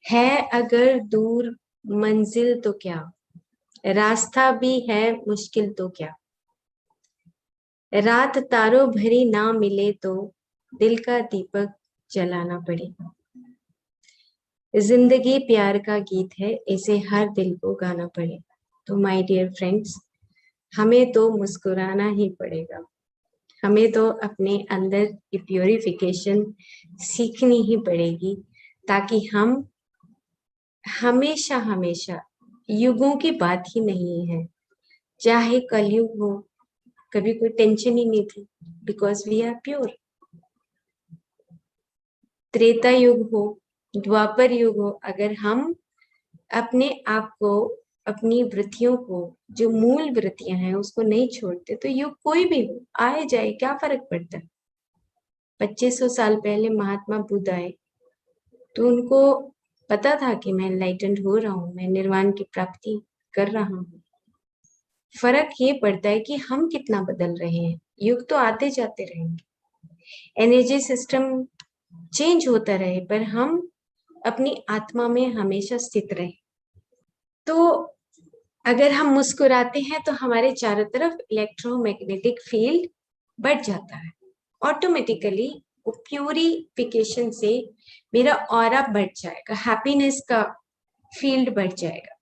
है अगर दूर मंजिल तो क्या, रास्ता भी है मुश्किल तो क्या, रात तारों भरी ना मिले तो दिल का दीपक जलाना पड़े। जिंदगी प्यार का गीत है, इसे हर दिल को गाना पड़े। तो माय डियर फ्रेंड्स, हमें तो मुस्कुराना ही पड़ेगा। हमें तो अपने अंदर की प्योरिफिकेशन सीखनी ही पड़ेगी, ताकि हम हमेशा हमेशा, युगों की बात ही नहीं है, चाहे कलयुग हो, कभी कोई टेंशन ही नहीं थी, because we are pure. Treta Yug हो, द्वापर युग हो, अगर हम अपने आप को, अपनी वृत्तियों को, जो मूल वृत्तियां हैं उसको नहीं छोड़ते, तो युग कोई भी हो, आए जाए, क्या फर्क पड़ता है। 2500 साल पहले महात्मा बुद्ध आए, तो उनको पता था कि मैं एनलाइटेंड हो रहा हूँ, मैं निर्वाण की प्राप्ति कर रहा हूँ। फर्क ये पड़ता है कि हम कितना बदल रहे हैं। युग तो आते जाते रहेंगे, एनर्जी सिस्टम चेंज होता रहे, पर हम अपनी आत्मा में हमेशा स्थित रहे। तो अगर हम मुस्कुराते हैं तो हमारे चारों तरफ इलेक्ट्रोमैग्नेटिक फील्ड बढ़ जाता है ऑटोमेटिकली। वो प्यूरिफिकेशन से मेरा ऑरा बढ़ जाएगा, हैप्पीनेस का फील्ड बढ़ जाएगा।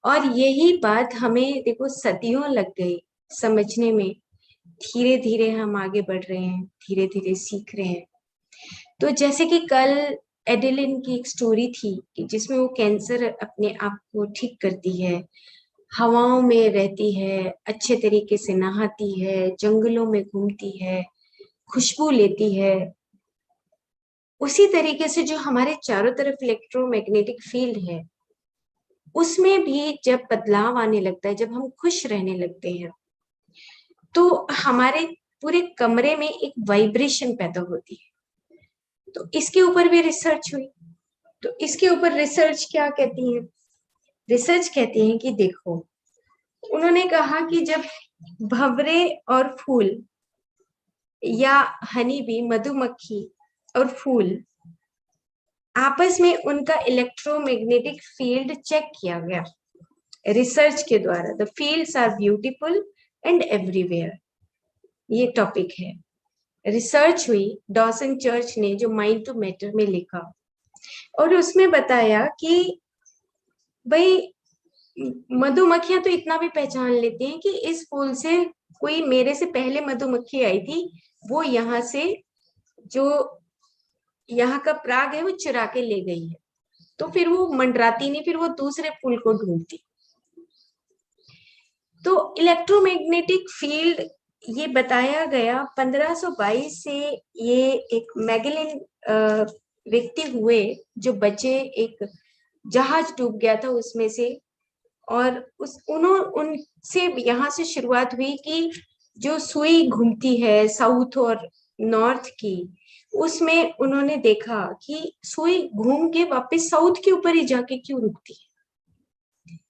और यही बात हमें देखो सदियों लग गई समझने में, धीरे धीरे हम आगे बढ़ रहे हैं, धीरे धीरे सीख रहे हैं। तो जैसे कि कल एडेलिन की एक स्टोरी थी कि जिसमें वो कैंसर अपने आप को ठीक करती है, हवाओं में रहती है, अच्छे तरीके से नहाती है, जंगलों में घूमती है, खुशबू लेती है। उसी तरीके से जो हमारे चारों तरफ इलेक्ट्रोमैग्नेटिक फील्ड है, उसमें भी जब बदलाव आने लगता है, जब हम खुश रहने लगते हैं, तो हमारे पूरे कमरे में एक वाइब्रेशन पैदा होती है। तो इसके ऊपर भी रिसर्च हुई। तो इसके ऊपर रिसर्च क्या कहती है? रिसर्च कहती है कि देखो, उन्होंने कहा कि जब भंवरे और फूल, या हनी बी, मधुमक्खी और फूल आपस में उनका इलेक्ट्रोमैग्नेटिक फील्ड चेक किया गया रिसर्च के द्वारा, the fields are beautiful and everywhere, ये टॉपिक है। रिसर्च हुई, डॉसन चर्च ने जो माइंड टू मैटर में लिखा, और उसमें बताया कि भाई मधुमक्खियां तो इतना भी पहचान लेती हैं कि इस फूल से कोई मेरे से पहले मधुमक्खी आई थी, वो यहाँ से जो यहाँ का पराग है वो चुरा के ले गई है, तो फिर वो मंडराती नहीं, फिर वो दूसरे फूल को ढूंढती। तो इलेक्ट्रोमैग्नेटिक फील्ड, ये बताया गया 1522 से। ये एक मैगलिन व्यक्ति हुए जो बचे, एक जहाज डूब गया था उसमें से, और उनसे यहाँ से शुरुआत हुई कि जो सुई घूमती है साउथ और नॉर्थ की, उसमें उन्होंने देखा कि सुई घूम के वापस साउथ के ऊपर ही जाके क्यों रुकती है।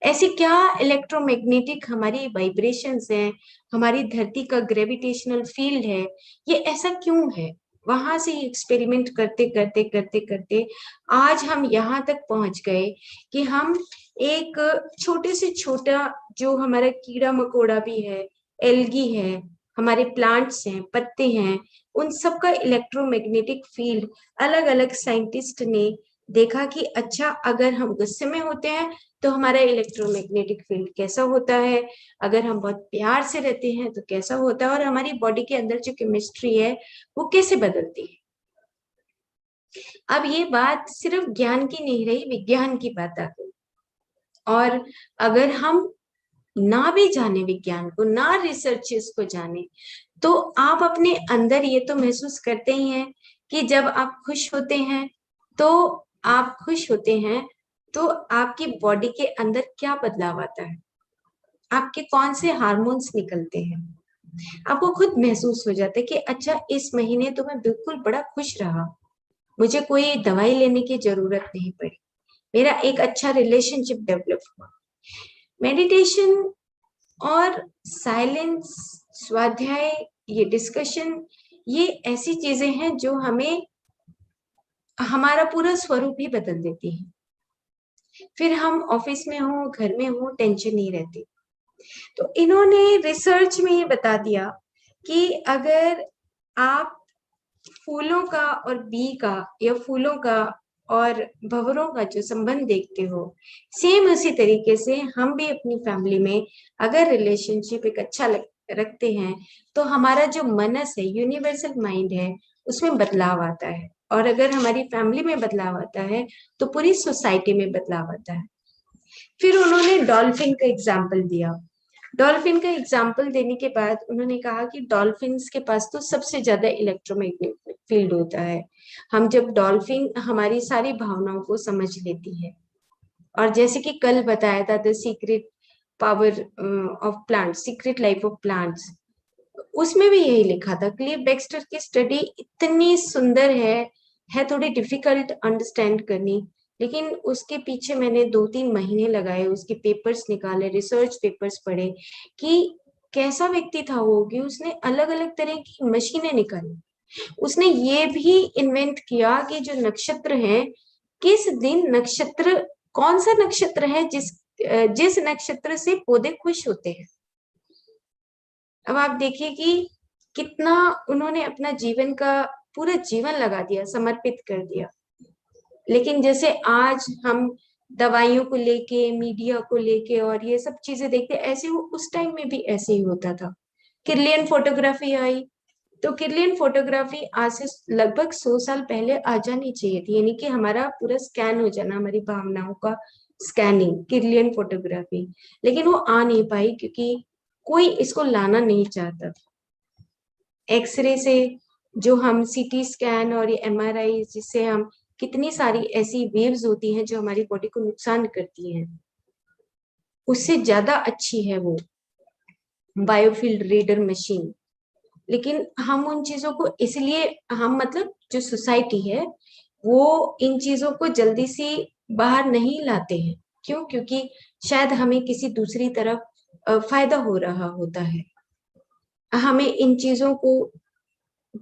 ऐसे क्या इलेक्ट्रोमैग्नेटिक हमारी वाइब्रेशंस हैं, हमारी धरती का ग्रेविटेशनल फील्ड है, ये ऐसा क्यों है। वहां से एक्सपेरिमेंट करते करते करते करते आज हम यहाँ तक पहुंच गए कि हम एक छोटे से छोटा, जो हमारा कीड़ा मकोड़ा भी है, एल्गी है, हमारे प्लांट्स हैं, पत्ते हैं, उन सब का इलेक्ट्रोमैग्नेटिक फील्ड अलग अलग साइंटिस्ट ने देखा कि अच्छा, अगर हम गुस्से में होते हैं तो हमारा इलेक्ट्रोमैग्नेटिक फील्ड कैसा होता है, अगर हम बहुत प्यार से रहते हैं तो कैसा होता है, और हमारी बॉडी के अंदर जो केमिस्ट्री है वो कैसे बदलती है। अब ये बात सिर्फ ज्ञान की नहीं रही, विज्ञान की बात आ गई। और अगर हम ना भी जाने विज्ञान को, ना रिसर्चेस को जाने, तो आप अपने अंदर ये तो महसूस करते ही हैं कि जब आप खुश होते हैं, तो आप खुश होते हैं तो आपकी बॉडी के अंदर क्या बदलाव आता है, आपके कौन से हार्मोन्स निकलते हैं। आपको खुद महसूस हो जाता है कि अच्छा, इस महीने तो मैं बिल्कुल बड़ा खुश रहा, मुझे कोई दवाई लेने की जरूरत नहीं पड़ी, मेरा एक अच्छा रिलेशनशिप डेवलप हुआ। मेडिटेशन और साइलेंस, स्वाध्याय, ये डिस्कशन, ये ऐसी चीजें हैं जो हमें हमारा पूरा स्वरूप ही बदल देती है। फिर हम ऑफिस में हो, घर में हो, टेंशन नहीं रहती। तो इन्होंने रिसर्च में ये बता दिया कि अगर आप फूलों का और बी का या फूलों का और भंवरों का जो संबंध देखते हो, सेम उसी तरीके से हम भी अपनी फैमिली में अगर रिलेशनशिप एक अच्छा रखते हैं तो हमारा जो मनस है, यूनिवर्सल माइंड है, उसमें बदलाव आता है। और अगर हमारी फैमिली में बदलाव आता है तो पूरी सोसाइटी में बदलाव आता है। फिर उन्होंने डॉल्फिन का एग्जाम्पल दिया। डॉल्फिन का एग्जाम्पल देने के बाद उन्होंने कहा कि डॉल्फिन्स के पास तो सबसे ज्यादा इलेक्ट्रोमैग्नेटिक फील्ड होता है। हम जब डॉल्फिन हमारी सारी भावनाओं को समझ लेती है। और जैसे कि कल बताया था the secret power of plants, secret life of plants, उसमें भी यही लिखा था। क्लिफ बेक्स्टर की स्टडी इतनी सुंदर है थोड़ी डिफिकल्ट अंडरस्टैंड करनी, लेकिन उसके पीछे मैंने 2-3 महीने लगाए, उसके पेपर्स निकाले, रिसर्च पेपर्स पढ़े कि कैसा व्यक्ति था वो, कि उसने अलग अलग तरह की मशीनें निकाली। उसने ये भी इन्वेंट किया कि जो नक्षत्र है, किस दिन नक्षत्र, कौन सा नक्षत्र है जिस नक्षत्र से पौधे खुश होते हैं। अब आप देखिए कि कितना उन्होंने अपना जीवन का पूरा जीवन लगा दिया, समर्पित कर दिया। लेकिन जैसे आज हम दवाइयों को लेके, मीडिया को लेके और ये सब चीजें देखते, ऐसे वो उस टाइम में भी ऐसे ही होता था। किरलियन फोटोग्राफी आई, तो किरलियन फोटोग्राफी आज से लगभग 100 साल पहले आ जानी चाहिए थी, यानी कि हमारा पूरा स्कैन हो जाना, हमारी भावनाओं का स्कैनिंग, किरलियन फोटोग्राफी। लेकिन वो आ नहीं पाई क्योंकि कोई इसको लाना नहीं चाहता था। एक्सरे से जो हम सीटी स्कैन और ये एमआरआई, जिससे हम कितनी सारी ऐसी वेव्स होती हैं जो हमारी बॉडी को नुकसान करती हैं, उससे ज्यादा अच्छी है वो बायोफील्ड रीडर मशीन। लेकिन हम उन चीजों को इसलिए, हम मतलब जो सोसाइटी है वो इन चीजों को जल्दी से बाहर नहीं लाते हैं। क्यों? क्योंकि शायद हमें किसी दूसरी तरफ फायदा हो रहा होता है। हमें इन चीजों को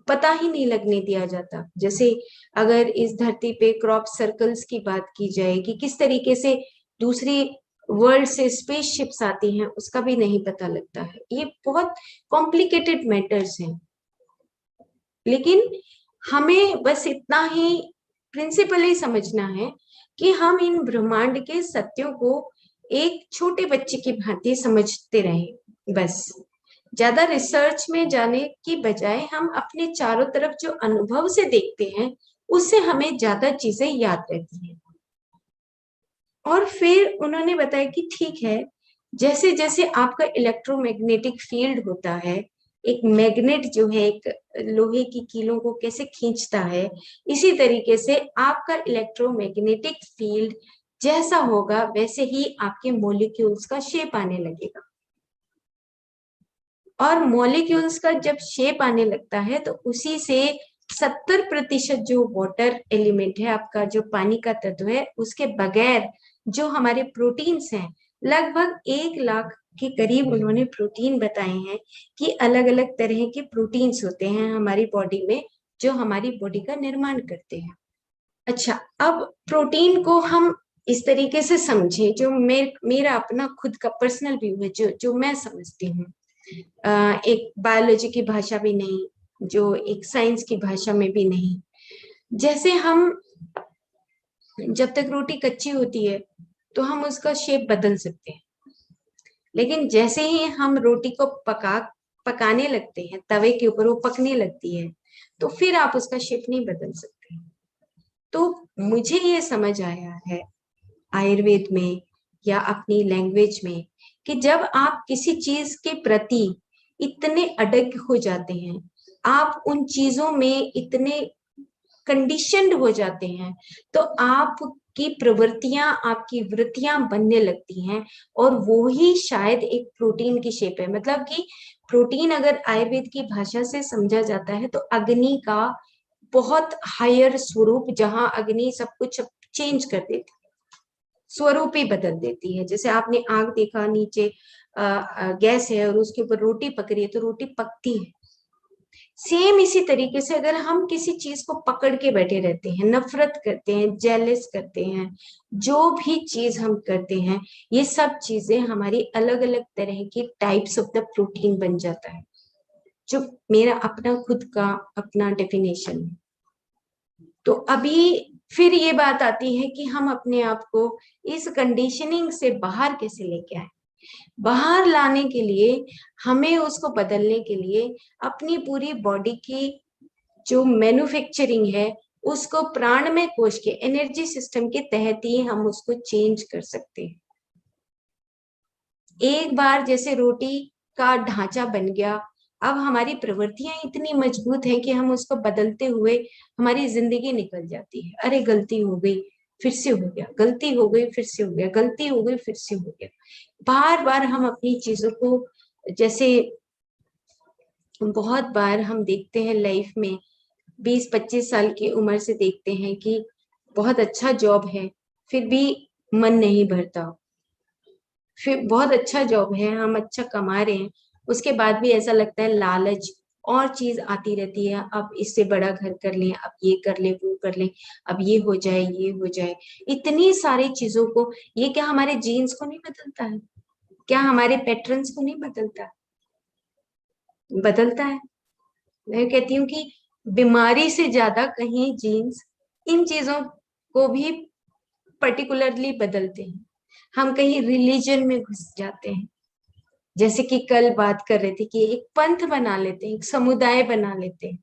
पता ही नहीं लगने दिया जाता। जैसे अगर इस धरती पे क्रॉप सर्कल्स की बात की जाए कि किस तरीके से दूसरी वर्ल्ड से स्पेसशिप्स आती हैं, उसका भी नहीं पता लगता है। ये बहुत कॉम्प्लिकेटेड मैटर्स हैं। लेकिन हमें बस इतना ही प्रिंसिपल ही समझना है कि हम इन ब्रह्मांड के सत्यों को एक छोटे बच्चे की भांति समझते रहें। बस ज्यादा रिसर्च में जाने की बजाय हम अपने चारों तरफ जो अनुभव से देखते हैं, उससे हमें ज्यादा चीजें याद रहती हैं। और फिर उन्होंने बताया कि ठीक है, जैसे जैसे आपका इलेक्ट्रोमैग्नेटिक फील्ड होता है, एक मैग्नेट जो है एक लोहे की कीलों को कैसे खींचता है, इसी तरीके से आपका इलेक्ट्रोमैग्नेटिक फील्ड जैसा होगा वैसे ही आपके मॉलिक्यूल्स का शेप आने लगेगा। और मॉलिक्यूल्स का जब शेप आने लगता है तो उसी से 70% जो वाटर एलिमेंट है, आपका जो पानी का तत्व है, उसके बगैर जो हमारे प्रोटीन्स हैं, लगभग 1 लाख के करीब उन्होंने प्रोटीन बताए हैं कि अलग अलग तरह के प्रोटीन्स होते हैं हमारी बॉडी में जो हमारी बॉडी का निर्माण करते हैं। अच्छा, अब प्रोटीन को हम इस तरीके से समझे, जो मेरा अपना खुद का पर्सनल व्यू है, जो मैं समझती हूँ, एक बायोलॉजी की भाषा भी नहीं, जो एक साइंस की भाषा में भी नहीं। जैसे हम जब तक रोटी कच्ची होती है तो हम उसका शेप बदल सकते हैं, लेकिन जैसे ही हम रोटी को पकाने लगते हैं तवे के ऊपर, वो पकने लगती है, तो फिर आप उसका शेप नहीं बदल सकते। तो मुझे ये समझ आया है आयुर्वेद में या अपनी लैंग्वेज में कि जब आप किसी चीज के प्रति इतने अडग हो जाते हैं, आप उन चीजों में इतने कंडीशनड हो जाते हैं, तो आपकी प्रवृत्तियां, आपकी वृत्तियां बनने लगती हैं। और वो ही शायद एक प्रोटीन की शेप है। मतलब कि प्रोटीन अगर आयुर्वेद की भाषा से समझा जाता है तो अग्नि का बहुत हायर स्वरूप, जहां अग्नि सब कुछ चेंज कर देती है, स्वरूप ही बदल देती है। जैसे आपने आग देखा, नीचे गैस है और उसके ऊपर रोटी पक रही है तो रोटी पकती है। सेम इसी तरीके से अगर हम किसी चीज को पकड़ के बैठे रहते हैं, नफरत करते हैं, जेलस करते हैं, जो भी चीज हम करते हैं, ये सब चीजें हमारी अलग अलग तरह की टाइप्स ऑफ द प्रोटीन बन जाता है, जो मेरा अपना खुद का अपना डेफिनेशन है। तो अभी फिर ये बात आती है कि हम अपने आप को इस कंडीशनिंग से बाहर कैसे लेके आए। बाहर लाने के लिए हमें उसको बदलने के लिए अपनी पूरी बॉडी की जो मैन्युफैक्चरिंग है उसको प्राणमय कोश के एनर्जी सिस्टम के तहत ही हम उसको चेंज कर सकते हैं। एक बार जैसे रोटी का ढांचा बन गया, अब हमारी प्रवृत्तियां इतनी मजबूत हैं कि हम उसको बदलते हुए हमारी जिंदगी निकल जाती है। अरे गलती हो गई, फिर से हो गया, गलती हो गई, फिर से हो गया, गलती हो गई, फिर से हो गया। बार बार हम अपनी चीजों को, जैसे बहुत बार हम देखते हैं लाइफ में 20-25 साल की उम्र से देखते हैं कि बहुत अच्छा जॉब है फिर भी मन नहीं भरता, फिर बहुत अच्छा जॉब है, हम अच्छा कमा रहे हैं, उसके बाद भी ऐसा लगता है लालच और चीज आती रहती है, अब इससे बड़ा घर कर लें, अब ये कर ले, वो कर ले, अब ये हो जाए, ये हो जाए। इतनी सारी चीजों को, ये क्या हमारे जीन्स को नहीं बदलता है? क्या हमारे पैटर्न्स को नहीं बदलता? बदलता है। मैं कहती हूँ कि बीमारी से ज्यादा कहीं जीन्स इन चीजों को भी पर्टिकुलरली बदलते हैं। हम कहीं रिलीजन में घुस जाते हैं, जैसे कि कल बात कर रहे थे कि एक पंथ बना लेते हैं, एक समुदाय बना लेते हैं,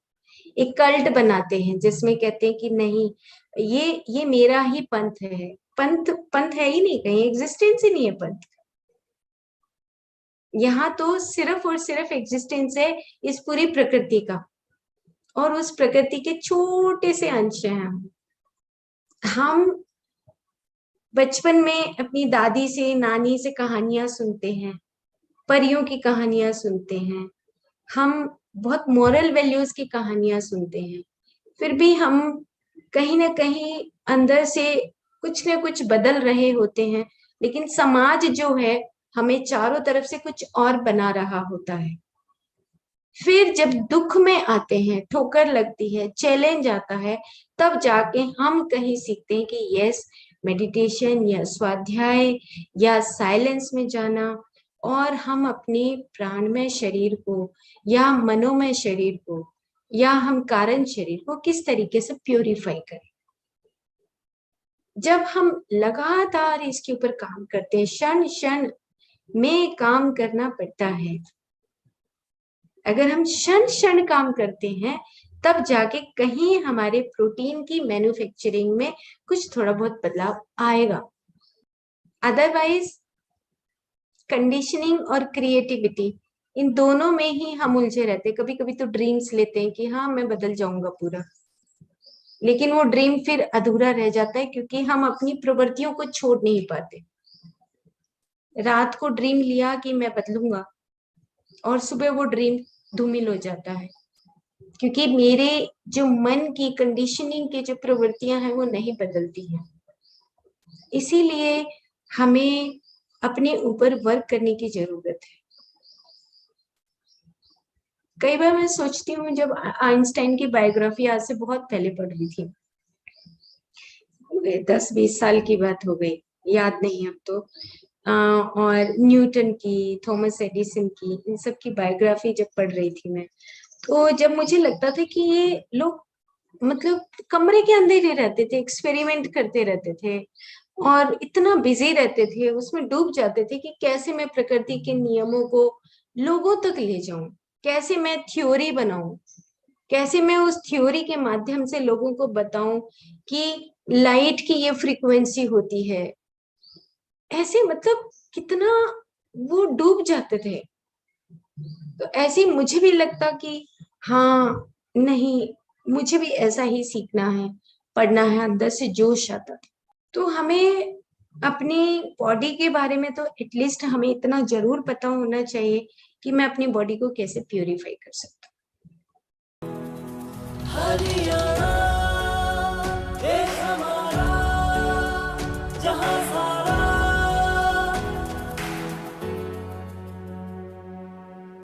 एक कल्ट बनाते हैं, जिसमें कहते हैं कि नहीं, ये मेरा ही पंथ है। पंथ पंथ है ही नहीं, कहीं एग्जिस्टेंस ही नहीं है पंथ। यहाँ तो सिर्फ और सिर्फ एग्जिस्टेंस है इस पूरी प्रकृति का, और उस प्रकृति के छोटे से अंश हैं हम। बचपन में अपनी दादी से, नानी से कहानियां सुनते हैं, परियों की कहानियां सुनते हैं, हम बहुत मॉरल वैल्यूज की कहानियां सुनते हैं, फिर भी हम कहीं ना कहीं अंदर से कुछ ना कुछ बदल रहे होते हैं, लेकिन समाज जो है हमें चारों तरफ से कुछ और बना रहा होता है। फिर जब दुख में आते हैं, ठोकर लगती है, चैलेंज आता है, तब जाके हम कहीं सीखते हैं कि यस, मेडिटेशन या स्वाध्याय या साइलेंस में जाना, और हम अपने प्राणमय शरीर को या मनोमय शरीर को या हम कारण शरीर को किस तरीके से प्यूरिफाई करें। जब हम लगातार इसके ऊपर काम करते हैं, क्षण क्षण में काम करना पड़ता है, अगर हम क्षण क्षण काम करते हैं तब जाके कहीं हमारे प्रोटीन की मैन्युफैक्चरिंग में कुछ थोड़ा बहुत बदलाव आएगा। अदरवाइज कंडीशनिंग और क्रिएटिविटी, इन दोनों में ही हम उलझे रहते हैं। कभी कभी तो ड्रीम्स लेते हैं कि हाँ मैं बदल जाऊंगा पूरा, लेकिन वो ड्रीम फिर अधूरा रह जाता है क्योंकि हम अपनी प्रवृत्तियों को छोड़ नहीं पाते। रात को ड्रीम लिया कि मैं बदलूंगा और सुबह वो ड्रीम धूमिल हो जाता है, क्योंकि मेरे जो मन की कंडीशनिंग की जो प्रवृत्तियां हैं वो नहीं बदलती हैं। इसीलिए हमें अपने ऊपर वर्क करने की जरूरत है। कई बार मैं सोचती हूँ, जब आइंस्टाइन की बायोग्राफी आज से बहुत पहले पढ़ रही थी, 10-20 साल की बात हो गई, याद नहीं अब तो, और न्यूटन की, थॉमस एडिसन की, इन सब की बायोग्राफी जब पढ़ रही थी मैं, तो जब मुझे लगता था कि ये लोग मतलब कमरे के अंदर ही रहते थे, एक्सपेरिमेंट करते रहते थे और इतना बिजी रहते थे, उसमें डूब जाते थे कि कैसे मैं प्रकृति के नियमों को लोगों तक ले जाऊं, कैसे मैं थ्योरी बनाऊं, कैसे मैं उस थ्योरी के माध्यम से लोगों को बताऊं कि लाइट की ये फ्रीक्वेंसी होती है। ऐसे मतलब कितना वो डूब जाते थे। तो ऐसे मुझे भी लगता कि हाँ, नहीं, मुझे भी ऐसा ही सीखना है, पढ़ना है, अंदर से जोश आता था। तो हमें अपनी बॉडी के बारे में तो एटलीस्ट हमें इतना जरूर पता होना चाहिए कि मैं अपनी बॉडी को कैसे प्यूरिफाई कर सकता हूँ।